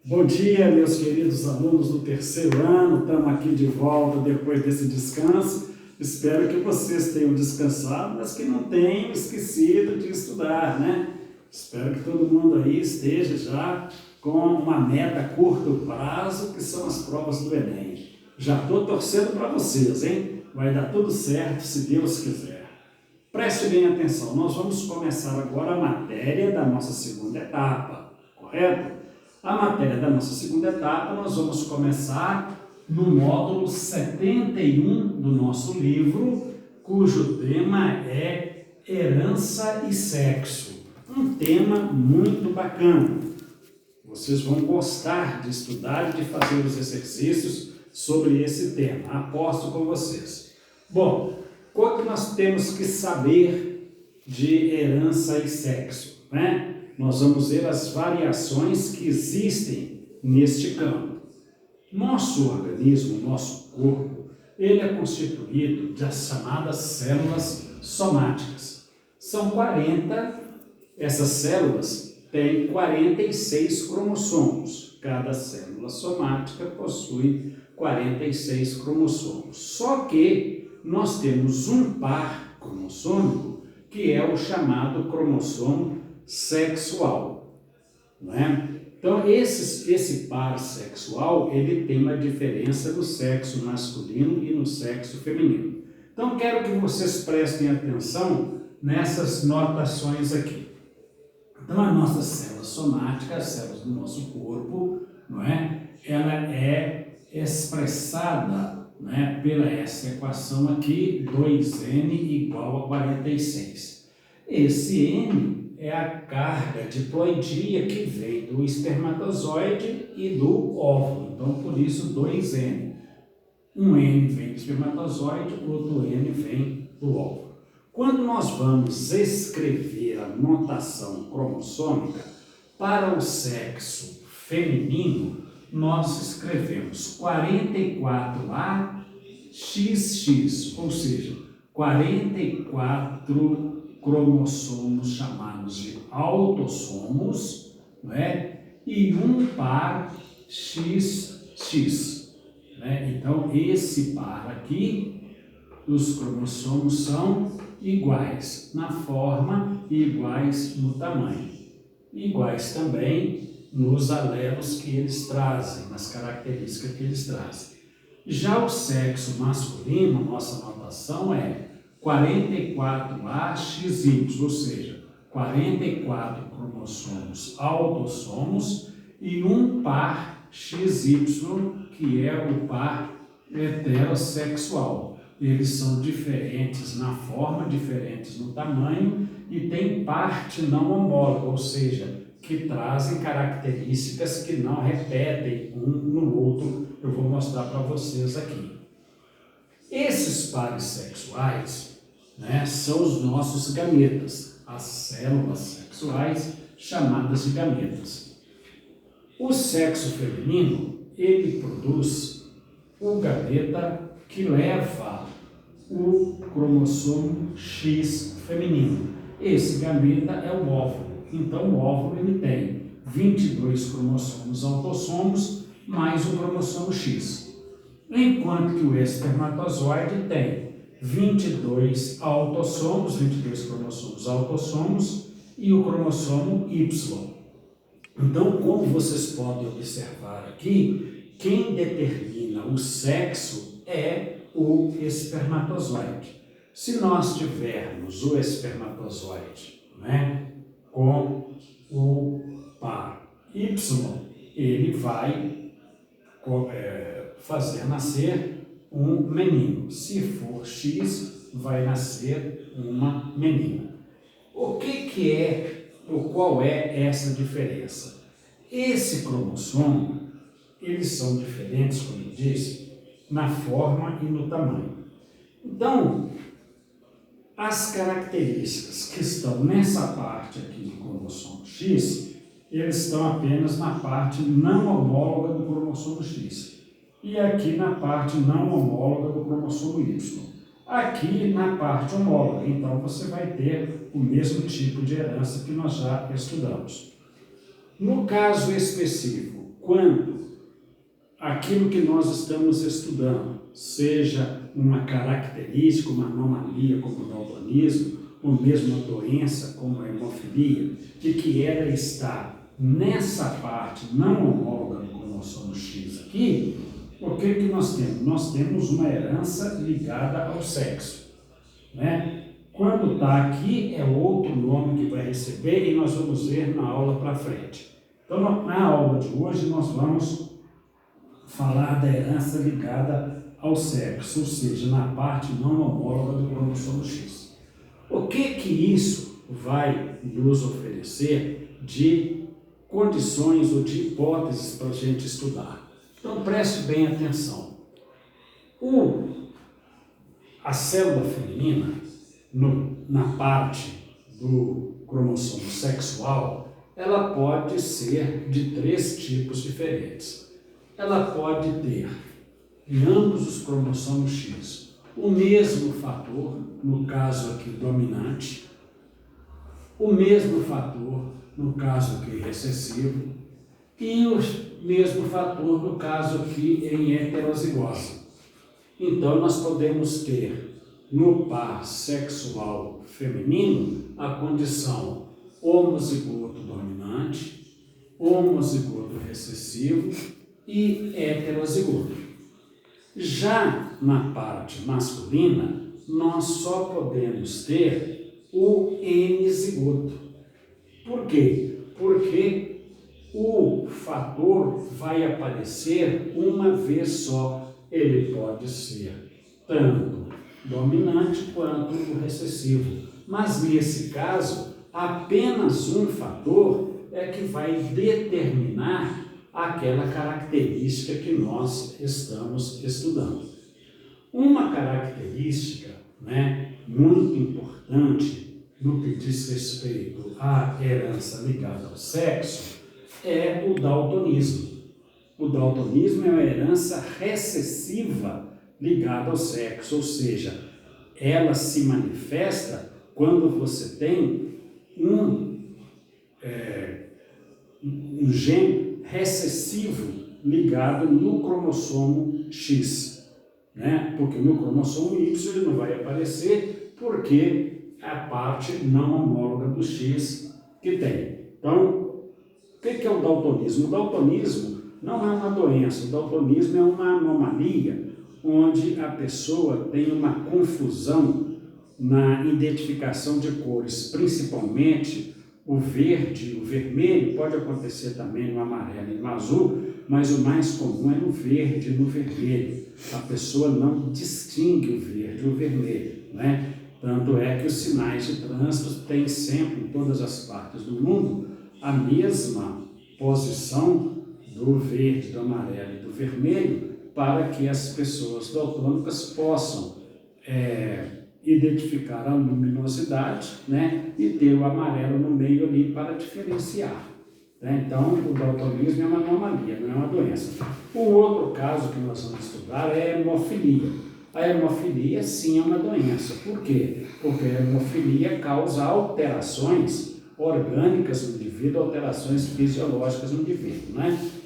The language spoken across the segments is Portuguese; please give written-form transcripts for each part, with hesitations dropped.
Bom dia, meus queridos alunos do terceiro ano. Estamos aqui de volta depois desse descanso. Espero que vocês tenham descansado, mas que não tenham esquecido de estudar, né? Espero que todo mundo aí esteja já com uma meta a curto prazo, que são as provas do Enem. Já estou torcendo para vocês, hein? Vai dar tudo certo, se Deus quiser. Preste bem atenção, nós vamos começar agora a matéria da nossa segunda etapa, correto? A matéria da nossa segunda etapa nós vamos começar no módulo 71 do nosso livro, cujo tema é Herança e Sexo. Um tema muito bacana. Vocês vão gostar de estudar e de fazer os exercícios sobre esse tema, aposto com vocês. Bom, o que nós temos que saber de herança e sexo, né? Nós vamos ver as variações que existem neste campo. Nosso organismo, nosso corpo, ele é constituído das chamadas células somáticas. São 40, essas células têm 46 cromossomos. Cada célula somática possui 46 cromossomos. Só que nós temos um par cromossômico que é o chamado cromossomo sexual, não é? Então, esse par sexual, ele tem uma diferença no sexo masculino e no sexo feminino. Então, quero que vocês prestem atenção nessas notações aqui. Então, a nossa célula somática, as células do nosso corpo, não é? Ela é expressada, né, pela essa equação aqui, 2n igual a 46. Esse n é a carga diploidia que vem do espermatozoide e do óvulo. Então, por isso, 2n. Um n vem do espermatozoide, o outro n vem do óvulo. Quando nós vamos escrever a notação cromossômica para o sexo feminino, nós escrevemos 44AXX, ou seja, 44 cromossomos chamados de autossomos, não é? E um par XX, né? Então, esse par aqui, os cromossomos são iguais na forma e iguais no tamanho. Iguais também nos alelos que eles trazem, nas características que eles trazem. Já o sexo masculino, nossa notação é 44AXY, ou seja, 44 cromossomos autossomos e um par XY, que é o par heterossexual. Eles são diferentes na forma, diferentes no tamanho e tem parte não homóloga, ou seja, que trazem características que não repetem um no outro. Eu vou mostrar para vocês aqui. Esses pares sexuais, né, são os nossos gametas, as células sexuais chamadas de gametas. O sexo feminino, ele produz o gameta que leva o cromossomo X feminino. Esse gameta é o óvulo. Então, o óvulo ele tem 22 cromossomos autossomos mais o cromossomo X. Enquanto que o espermatozoide tem 22 autossomos, 22 cromossomos autossomos e o cromossomo Y. Então, como vocês podem observar aqui, quem determina o sexo é o espermatozoide. Se nós tivermos o espermatozoide, né, com o par Y, ele vai fazer nascer um menino. Se for X, vai nascer uma menina. Qual é essa diferença? Esse cromossomo, eles são diferentes, como eu disse, na forma e no tamanho. Então, as características que estão nessa parte aqui do cromossomo X, eles estão apenas na parte não homóloga do cromossomo X. E aqui na parte não homóloga do cromossomo Y. Aqui na parte homóloga. Então, você vai ter o mesmo tipo de herança que nós já estudamos. No caso específico, quando aquilo que nós estamos estudando, seja uma característica, uma anomalia como o daltonismo, ou mesmo uma doença como a hemofilia, de que ela está nessa parte não homóloga do cromossomo X aqui, o que nós temos? Nós temos uma herança ligada ao sexo, né? Quando está aqui, é outro nome que vai receber e nós vamos ver na aula para frente. Então, na aula de hoje, nós vamos falar da herança ligada ao sexo, ou seja, na parte não homóloga do cromossomo X. O que isso vai nos oferecer de condições ou de hipóteses para a gente estudar? Então, preste bem atenção. A célula feminina, na parte do cromossomo sexual, ela pode ser de 3 tipos diferentes. Ela pode ter, em ambos os cromossomos X, o mesmo fator, no caso aqui dominante, o mesmo fator, no caso aqui recessivo, e o mesmo fator, no caso aqui em heterozigose. Então, nós podemos ter no par sexual feminino a condição homozigoto dominante, homozigoto recessivo e heterozigoto. Já na parte masculina, nós só podemos ter o N-zigoto. Por quê? Porque o fator vai aparecer uma vez só. Ele pode ser tanto dominante quanto o recessivo. Mas, nesse caso, apenas um fator é que vai determinar aquela característica que nós estamos estudando. Uma característica, muito importante no que diz respeito à herança ligada ao sexo é o daltonismo. O daltonismo é uma herança recessiva ligada ao sexo, ou seja, ela se manifesta quando você tem um gene recessivo ligado no cromossomo X, porque no cromossomo Y ele não vai aparecer porque é a parte não homóloga do X que tem. Então, o que é o daltonismo? O daltonismo não é uma doença, o daltonismo é uma anomalia onde a pessoa tem uma confusão na identificação de cores, principalmente o verde, o vermelho, pode acontecer também no amarelo e no azul, mas o mais comum é no verde e no vermelho. A pessoa não distingue o verde e o vermelho, Tanto é que os sinais de trânsito têm sempre, em todas as partes do mundo, a mesma posição do verde, do amarelo e do vermelho, para que as pessoas daltônicas possam identificar a luminosidade, e ter o amarelo no meio ali para diferenciar. Então, o daltonismo é uma anomalia, não é uma doença. O outro caso que nós vamos estudar é a hemofilia. A hemofilia, sim, é uma doença. Por quê? Porque a hemofilia causa alterações orgânicas no indivíduo, alterações fisiológicas no indivíduo,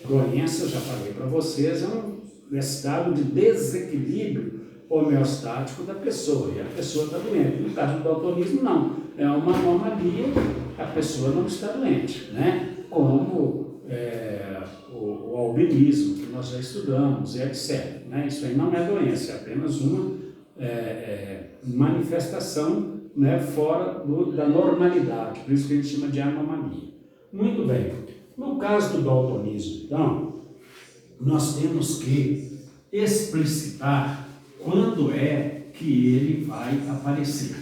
Doença, já falei para vocês, é um estado de desequilíbrio homeostático da pessoa, e a pessoa está doente. No caso do daltonismo, não. É uma anomalia, a pessoa não está doente, Como o albinismo, que nós já estudamos, e etc. Isso aí não é doença, é apenas uma manifestação fora da normalidade, por isso que a gente chama de anomalia. Muito bem. No caso do daltonismo, então, nós temos que explicitar quando é que ele vai aparecer.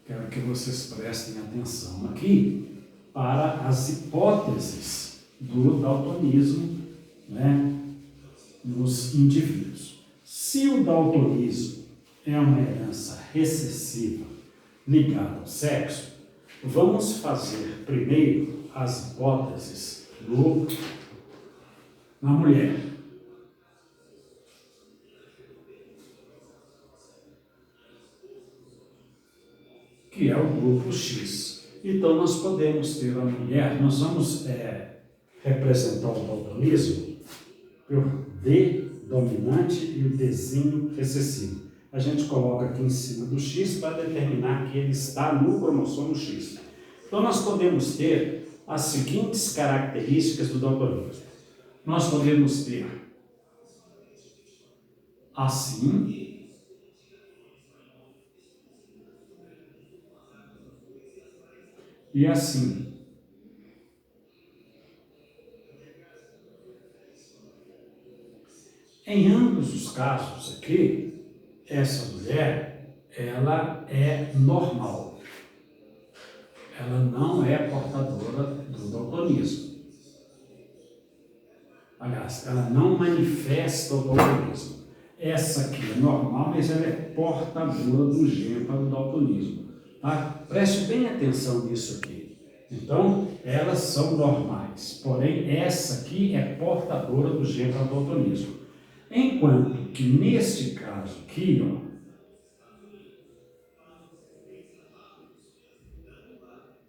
Quero que vocês prestem atenção aqui para as hipóteses do daltonismo, nos indivíduos. Se o daltonismo é uma herança recessiva ligada ao sexo, vamos fazer primeiro as hipóteses na mulher. Que é o grupo X. Então, nós podemos ter a mulher, nós vamos representar o daltonismo por D dominante e o Dzinho recessivo. A gente coloca aqui em cima do X para determinar que ele está no cromossomo X. Então, nós podemos ter as seguintes características do daltonismo. Nós podemos ter assim, e assim. Em ambos os casos aqui, essa mulher, ela é normal. Ela não é portadora do daltonismo. Aliás, ela não manifesta o daltonismo. Essa aqui é normal, mas ela é portadora do gene para o daltonismo. Tá? Preste bem atenção nisso aqui. Então, elas são normais. Porém, essa aqui é portadora do gene para o daltonismo. Enquanto que neste caso aqui, ó,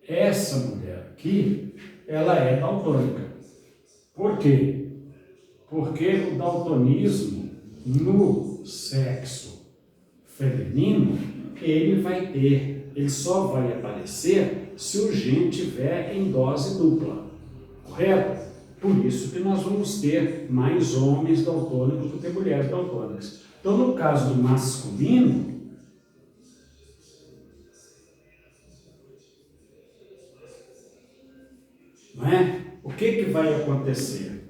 essa mulher aqui, ela é daltônica. Por quê? Porque o daltonismo no sexo feminino, ele só vai aparecer se o gene tiver em dose dupla, correto? Por isso que nós vamos ter mais homens daltônicos do que mulheres daltônicas. Então, no caso do masculino, não é? O que vai acontecer?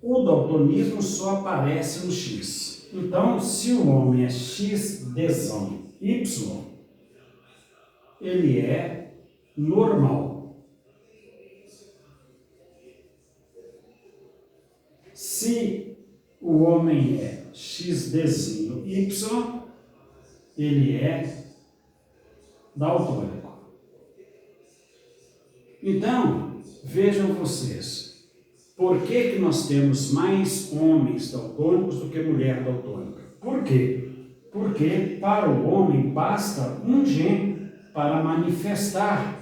O daltonismo só aparece no X. Então, se o homem é XDzão Y, ele é normal. Se o homem é XDzinho Y, ele é daltônico. Então, vejam vocês, por que nós temos mais homens daltônicos do que mulher daltônica? Por quê? Porque para o homem basta um gene para manifestar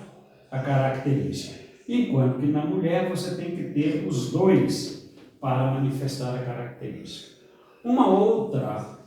a característica, enquanto que na mulher você tem que ter os dois para manifestar a característica. Uma outra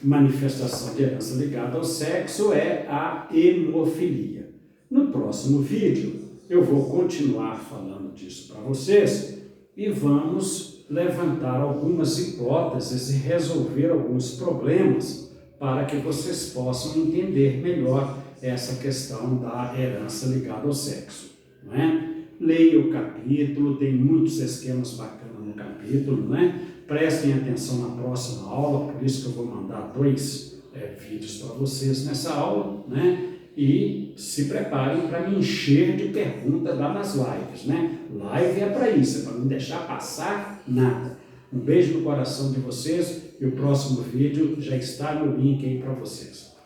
manifestação de herança ligada ao sexo é a hemofilia. No próximo vídeo, eu vou continuar falando disso para vocês e vamos levantar algumas hipóteses e resolver alguns problemas para que vocês possam entender melhor essa questão da herança ligada ao sexo, não é? Leia o capítulo, tem muitos esquemas bacanas no capítulo, né? Prestem atenção na próxima aula, por isso que eu vou mandar 2 vídeos para vocês nessa aula, né? E se preparem para me encher de perguntas lá nas lives, né? Live é para isso, é para não deixar passar nada. Um beijo no coração de vocês e o próximo vídeo já está no link aí para vocês.